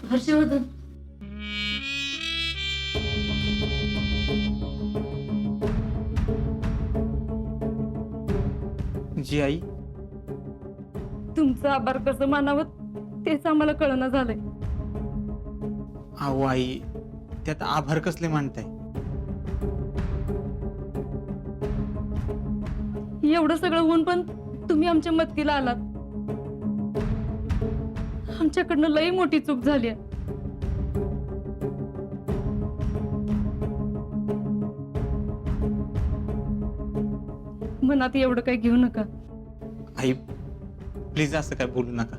हर्षवर्धन, जी आई. तुमचं आभार कसं मानावं तेच आम्हाला कळना झालंय. अहो आई, त्यात आभार कसले मानताय? एवढं सगळं होऊन पण तुम्ही आमच्या मदतीला आलात. आमच्याकडनं लई मोठी चूक झाली. मनात एवढं काही घेऊ नका. आई प्लीज असं काय बोलू नका.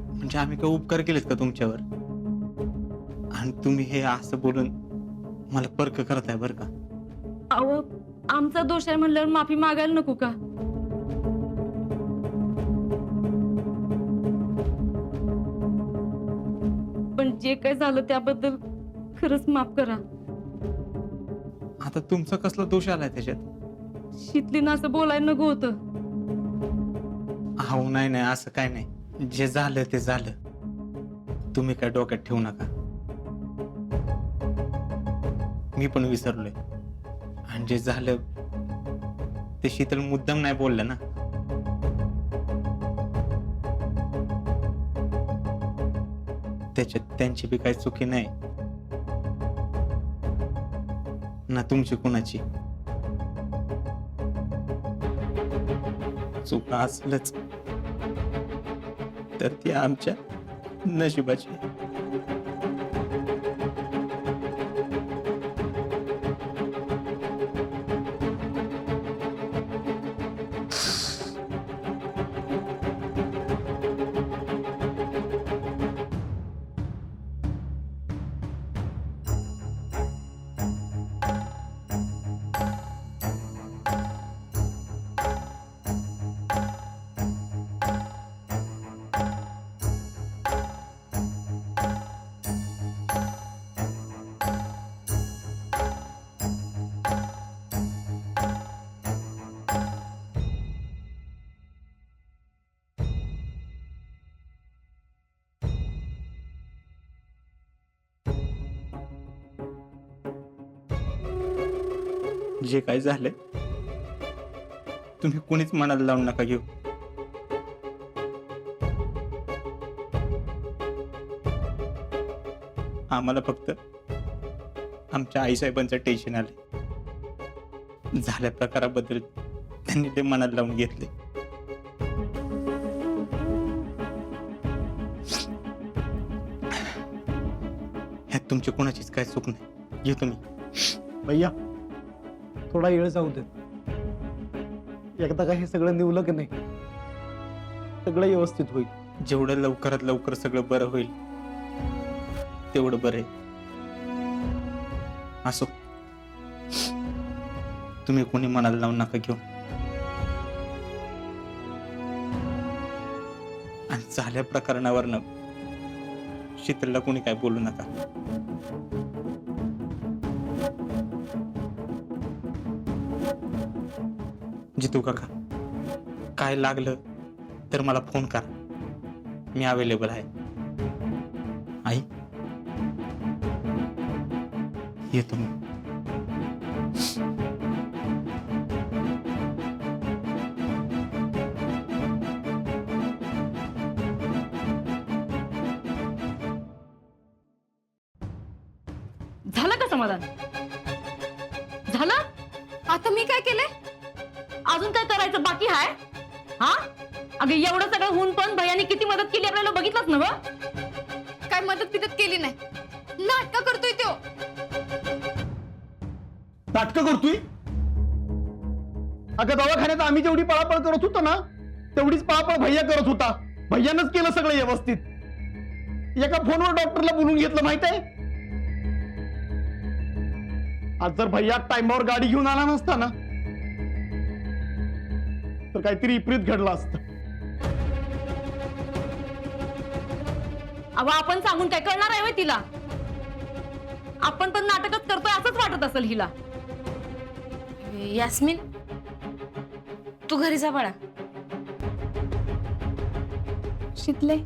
म्हणजे आम्ही काय उपकार केलेत का तुमच्यावर? आणि तुम्ही हे असं बोलून मला पर्क करताय बरं का. अहो, आमचा दोष आहे म्हणल्यावर माफी मागायला नको का? पण जे काय झालं त्याबद्दल खरंच माफ करा. आता तुमचा कसला दोष आलाय त्याच्यात? शीतलीनं असं बोलायला नको होतं. अहो नाही नाही, असं काय नाही. जे झालं ते झालं. तुम्ही काय डोक्यात ठेवू नका. मी पण विसरलोय. आणि जे झालं ते शीतल मुद्दाम नाही बोललं ना. त्याच्यात त्यांची बी काही चुकी नाही ना तुमची कुणाची. चूक असलच तर ती आमच्या नशिबाची. जे काय झालंय तुम्ही कोणीच मनाला लावून नका घेऊ. आम्हाला फक्त आमच्या आईसाहेबांचं टेन्शन आलं. झाल्या प्रकाराबद्दल त्यांनी ते मनाला लावून घेतले. ह्यात तुमची कोणाचीच काय चूक नाही. घेऊ तुम्ही. भैया थोडा वेळ जाऊ दे. एकदा का हे सगळं निवलं की नाही सगळं व्यवस्थित होईल. जेवढं लवकरात लवकर सगळं बरं होईल तेवढं बरं आहे. असो, तुम्ही कोणी मनाला लावून नका घेऊ. आणि झाल्या प्रकरणावरनं शीतलला कोणी काय बोलू नका. जितू काका, काय लागलं तर मला फोन करा. मी अवेलेबल आहे. आई येतो मी. झालं का समाधान? झालं? आता मी काय केलंय? अजून काय करायचं बाकी आहे? हा, अगं एवढं सगळं होऊन पण भैयाने किती मदत केली आपल्याला बघितलंच ना. काय मदत बिदत केली नाही. नाटकं करतोय तो. नाटकं करतोय? अगं दवाखान्यात आम्ही जेवढी पळापळ करत होतो ना तेवढीच पळापळ भैया करत होता. भैयानंच केलं सगळं व्यवस्थित. एका फोनवर डॉक्टरला बोलून घेतलं माहित आहे. आज जर भैया टाइमावर गाडी घेऊन आला नसता ना तर काहीतरी विपरीत घडलं असतं. अहो, आपण सांगून काय करणार आहे तिला? आपण पण नाटकच करतोय असंच वाटत असेल हिला. यास्मिन तू घरी जा बाळा. शितले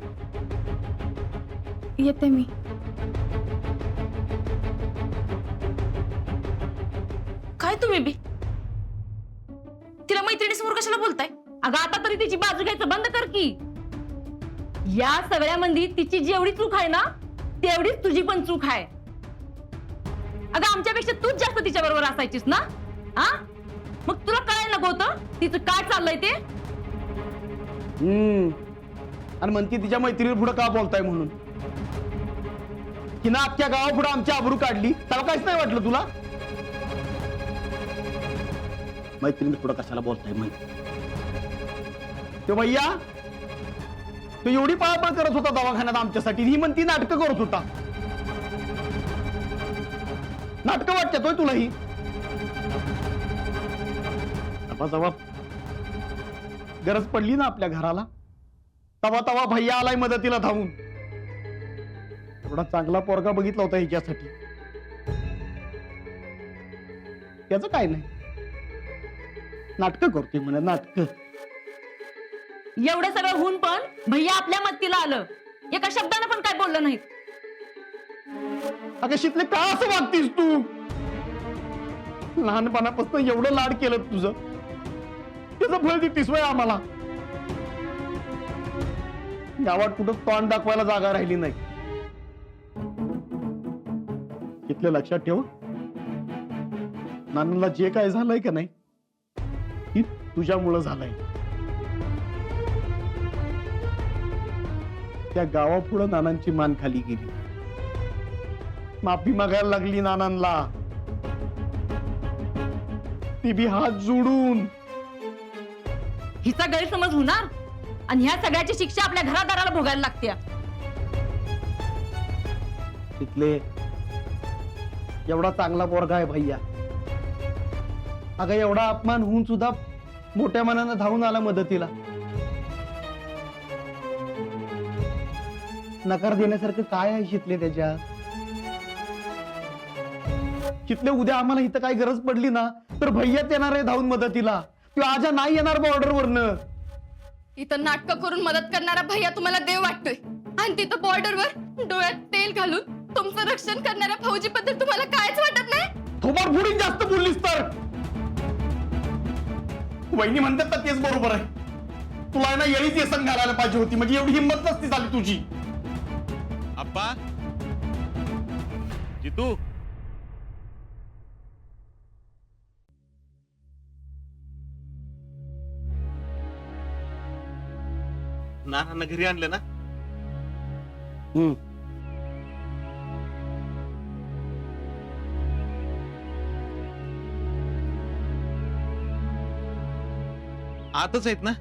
येते मी. काय तुम्ही बी तिला मैत्रिणीसमोर कशाला बोलताय? अगं आता तरी तिची बाजू घ्यायचं बंद कर की. या सगळ्यामध्ये तिची जेवढी चूक आहे ना तेवढीच तुझी पण चूक आहे. अगं आमच्यापेक्षा तूच जास्त तिच्या बरोबर असायचीस ना. हा मग तुला कळायला नको होतं तिचं काय चाललंय ते? आणि म्हणती तिच्या मैत्रिणी पुढे का बोलताय म्हणून. तिनं अख्ख्या गावापुढे आमची आबरू काढली त्याला काहीच नाही वाटलं तुला? मैत्रिणी पुढे कशाला बोलताय म्हणजे तो भैया तो एवढी पळापळ करत होता दवाखान्यात आमच्यासाठी, ही म्हणती नाटकं करत होता. नाटकं वाटतात होय तुला ही? जेव्हा गरज पडली ना आपल्या घराला तवा तवा भैया आलाय मदतीला धावून. एवढा चांगला पोरगा बघितला होता हिच्यासाठी. त्याचं काय नाही, नाटकं करतोय म्हणे नाटकं. एवढं सगळं होऊन पण भैया आपल्या मदतीला आलं, एका शब्दानं पण काय बोललं नाहीत. अगं शितले का असं वागतीस तू? लहानपणापासून एवढं लाड केलं तुझं, त्याचं फळ देतीस वय आम्हाला. गावात कुठं तोंड दाखवायला जागा राहिली नाही. इथलं लक्षात ठेव, नानाला जे काय झालंय का नाही ही तुझ्यामुळं झालंय. त्या गावापुढं नानांची मान खाली गेली, माफी मागायला लागली नानांना, ती बी हात जोडून. हिचा गैरसमज होणार आणि ह्या सगळ्याची शिक्षा आपल्या घरादाराला भोगायला लागते. तिथले एवढा चांगला पोरगा आहे भैया, अगं एवढा अपमान होऊन सुद्धा मोठ्या मनानं धावून आला मदतीला. नकार देण्यासारखं काय आहे शितले त्याच्यात? शितले उद्या आम्हाला इथं काय गरज पडली ना तर भैयाच येणार आहे धावून मदतीला. किंवा आजा नाही येणार बॉर्डरवरनं. इथं नाटकं करून मदत करणारा भैया तुम्हाला देव वाटतोय आणि तिथं बॉर्डरवर डोळ्यात तेल घालून तुमचं रक्षण करणाऱ्या फौजी बद्दल तुम्हाला कायच वाटत नाही? थोबाड फोडून जास्त बोललीस तर. वहिनी म्हणतात तर तेच बरोबर आहे. तुला ना येळीच येसन घालायला पाहिजे होती, म्हणजे एवढी हिंमत नसती झाली तुझी. अप्पा, जितू, नानांना घरी आणलं ना? आतच आहेत ना?